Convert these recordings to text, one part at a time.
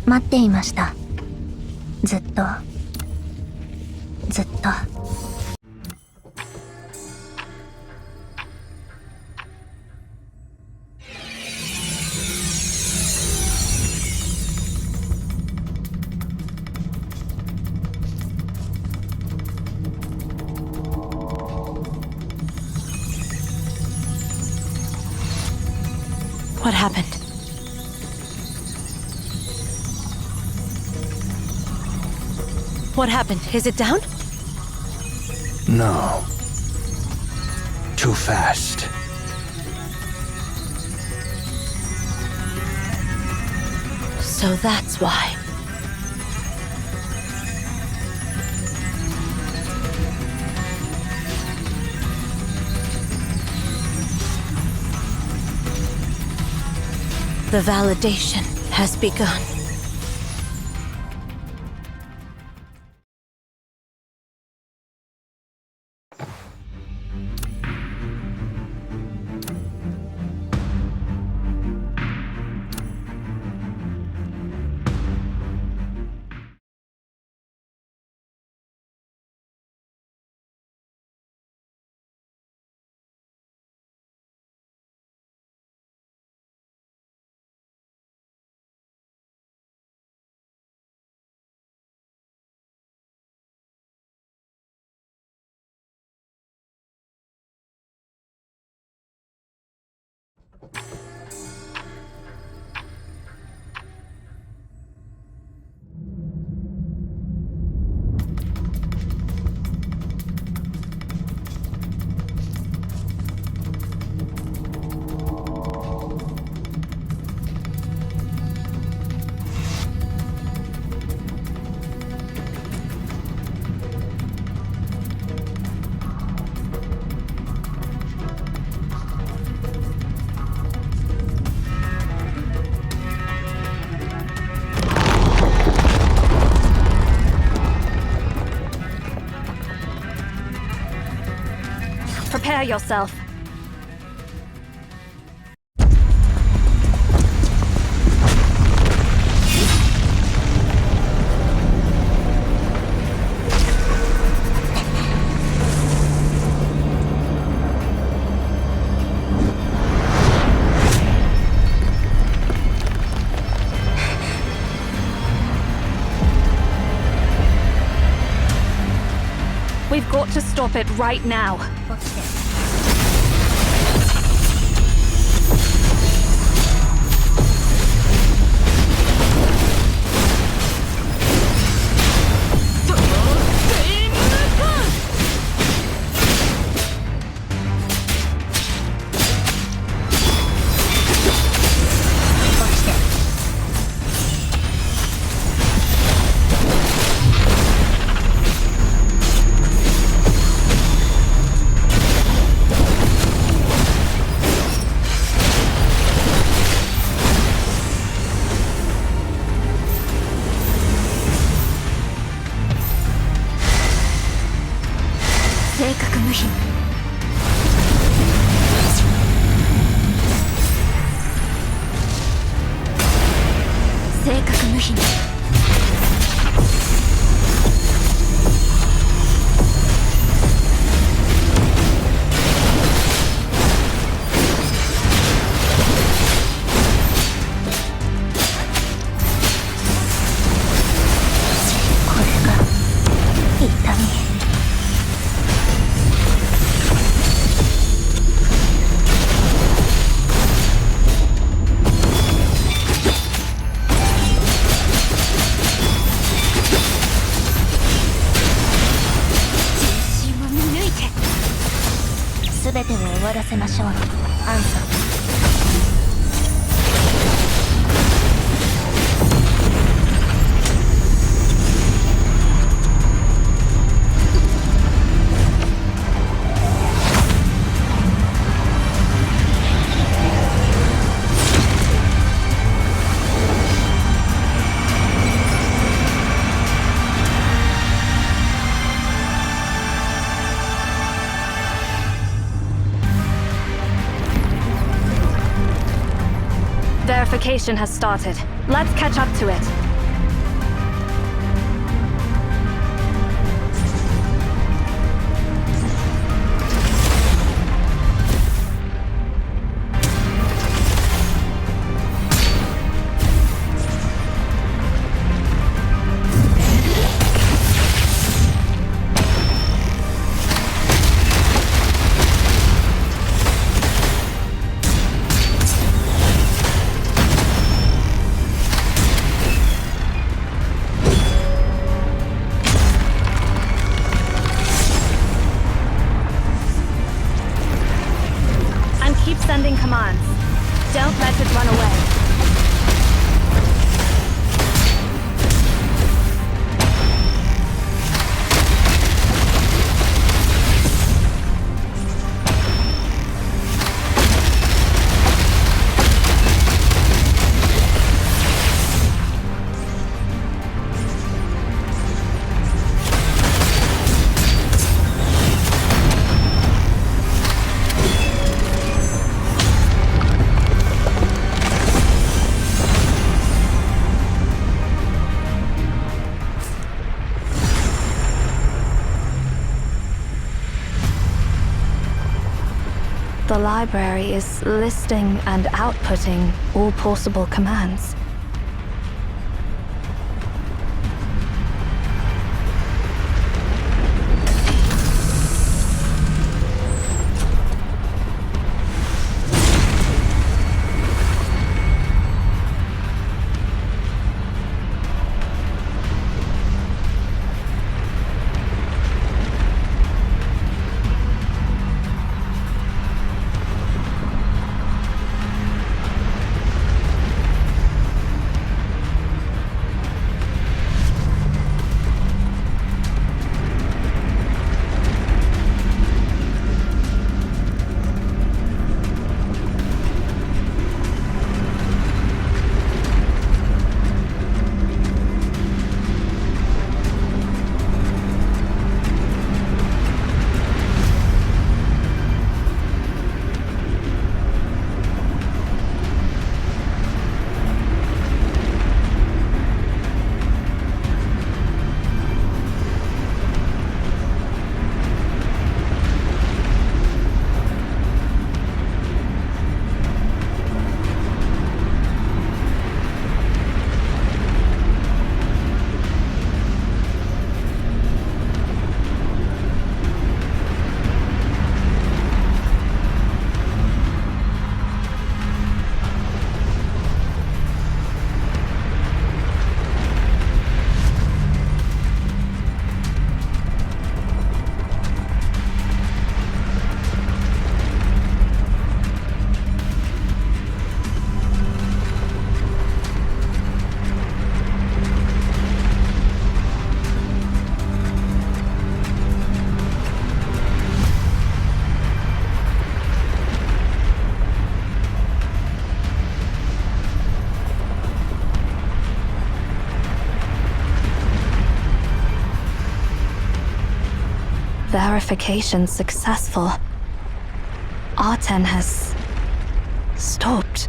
待っていました。ずっとずっと。What happened? What happened? Is it down? No. Too fast. So that's why. The validation has begun. Prepare yourself. We've got to stop it right now. Verification has started. Let's catch up to it. the library is listing and outputting all possible commands. Verification successful. R10 has stopped.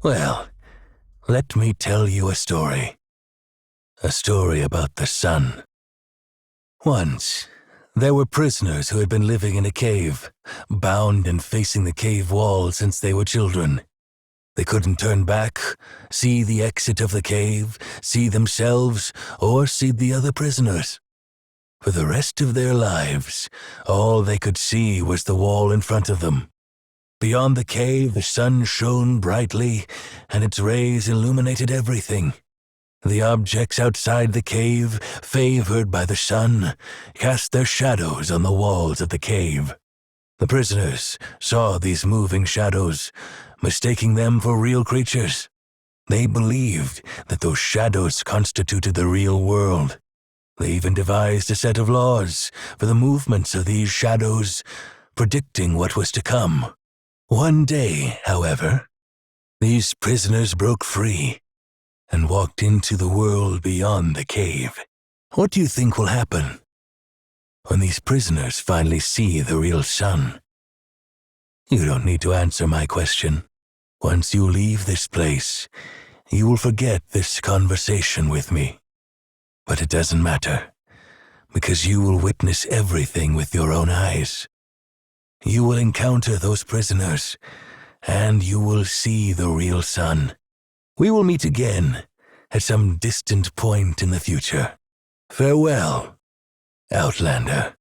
Well, let me tell you a story. A story about the sun. Once, there were prisoners who had been living in a cave, bound and facing the cave wall since they were children. They couldn't turn back, see the exit of the cave, see themselves, or see the other prisoners. For the rest of their lives, all they could see was the wall in front of them. Beyond the cave, the sun shone brightly, and its rays illuminated everything. The objects outside the cave, favored by the sun, cast their shadows on the walls of the cave. The prisoners saw these moving shadows, mistaking them for real creatures. They believed that those shadows constituted the real world. They even devised a set of laws for the movements of these shadows, predicting what was to come. One day, however, these prisoners broke free and walked into the world beyond the cave. What do you think will happen when these prisoners finally see the real sun? You don't need to answer my question. Once you leave this place, you will forget this conversation with me. But it doesn't matter, because you will witness everything with your own eyes. You will encounter those prisoners, and you will see the real sun. We will meet again at some distant point in the future. Farewell, Outlander.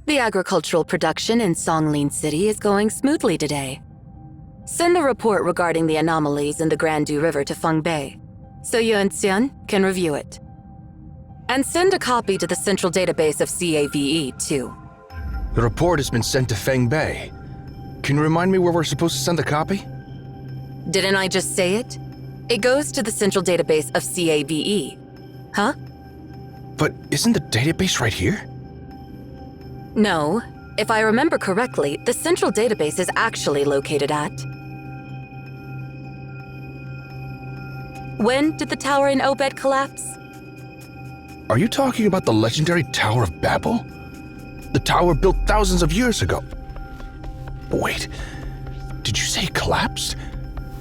The agricultural production in Songlin City is going smoothly today. Send the report regarding the anomalies in the Grandu River to Feng Bei, so you and Xian can review it. And send a copy to the central database of CAVE, too. The report has been sent to Feng Bei. Can you remind me where we're supposed to send the copy? Didn't I just say it? It goes to the central database of CAVE. Huh? But isn't the database right here? No. If I remember correctly, the central database is actually located at... When did the tower in Obed collapse? Are you talking about the legendary Tower of Babel? The tower built thousands of years ago. Wait, did you say collapsed?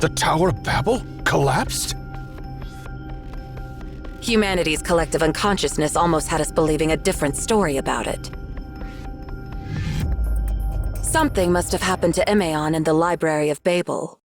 The Tower of Babel collapsed? Humanity's collective unconsciousness almost had us believing a different story about it. Something must have happened to Emeon in the Library of Babel.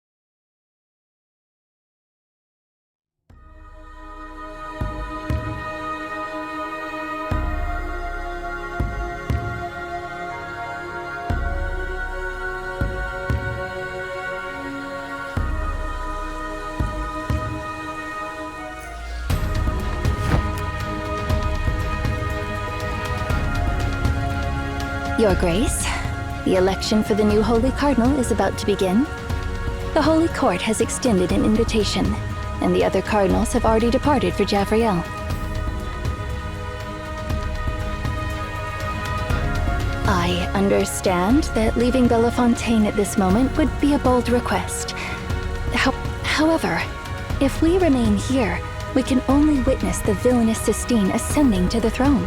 Your Grace, the election for the new Holy Cardinal is about to begin. The Holy Court has extended an invitation, and the other cardinals have already departed for Javriel. I understand that leaving Bellefontaine at this moment would be a bold request. However, if we remain here, we can only witness the villainous Sistine ascending to the throne.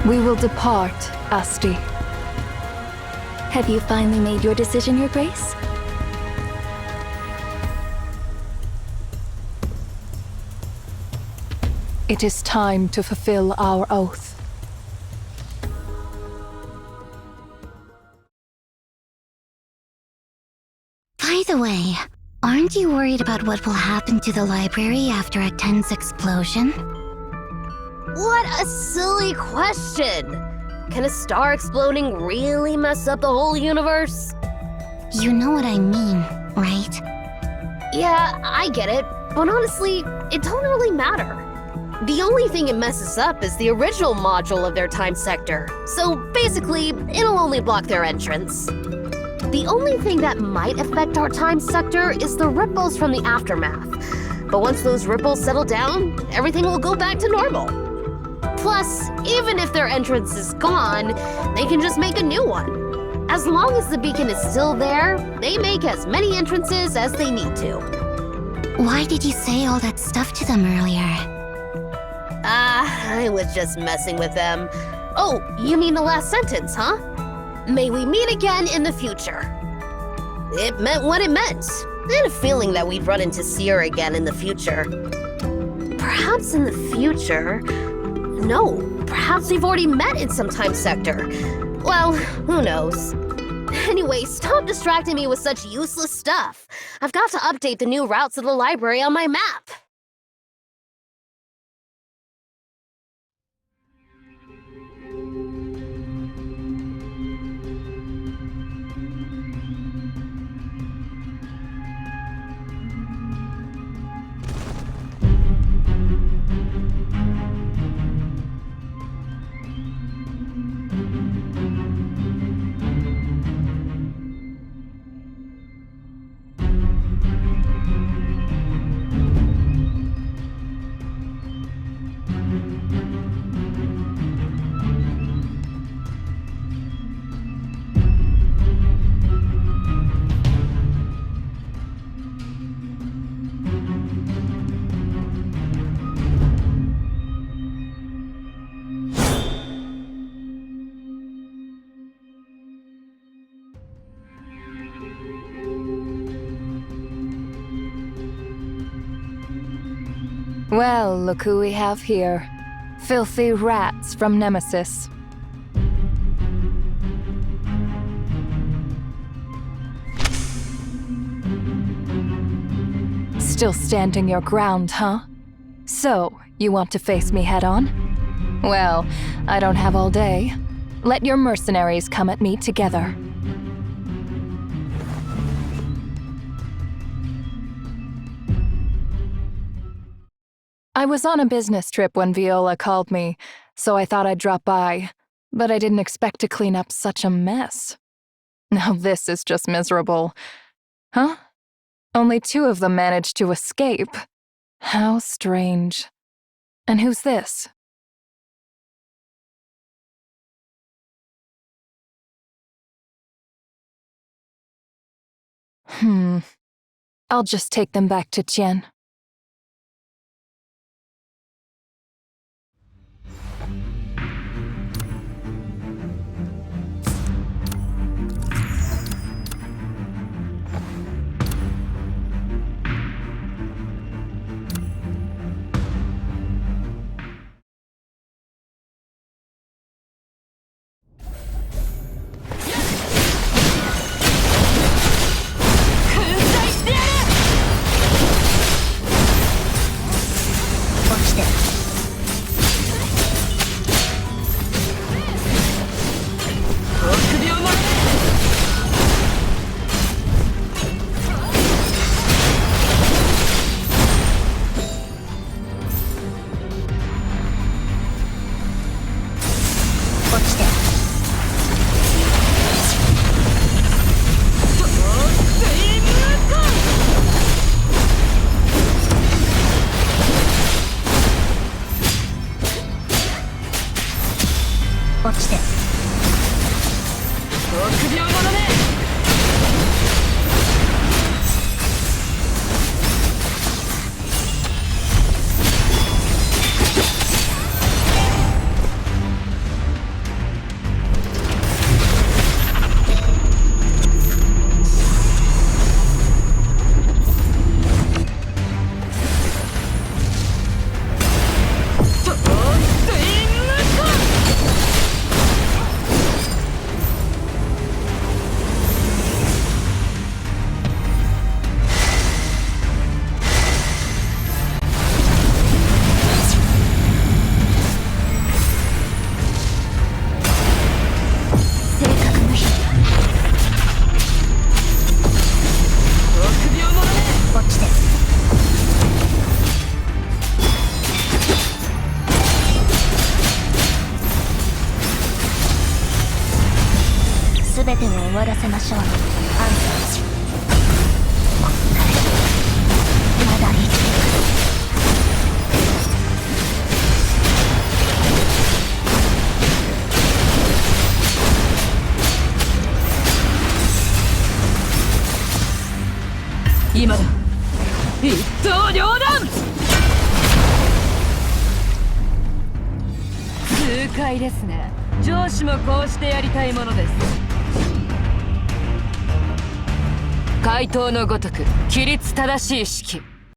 We will depart, Asti. Have you finally made your decision, Your Grace? It is time to fulfill our oath. By the way, aren't you worried about what will happen to the library after a tense explosion? What a silly question! Can a star exploding really mess up the whole universe? You know what I mean, right? Yeah, I get it, but honestly, it don't really matter. The only thing it messes up is the original module of their time sector, so basically, it'll only block their entrance. The only thing that might affect our time sector is the ripples from the aftermath. But once those ripples settle down, everything will go back to normal. Plus, even if their entrance is gone, they can just make a new one. As long as the beacon is still there, they make as many entrances as they need to. Why did you say all that stuff to them earlier? I was just messing with them. Oh, you mean the last sentence, huh? May we meet again in the future. It meant what it meant. I had a feeling that we'd run into Seer again in the future. Perhaps in the future... No, perhaps we've already met in some time sector. Well, who knows? Anyway, stop distracting me with such useless stuff. I've got to update the new routes of the library on my map. Well, look who we have here. Filthy rats from Nemesis. Still standing your ground, huh? So, you want to face me head on? Well, I don't have all day. Let your mercenaries come at me together. I was on a business trip when Viola called me, so I thought I'd drop by, but I didn't expect to clean up such a mess. Now this is just miserable. Huh? Only 2 of them managed to escape. How strange. And who's this? I'll just take them back to Tien.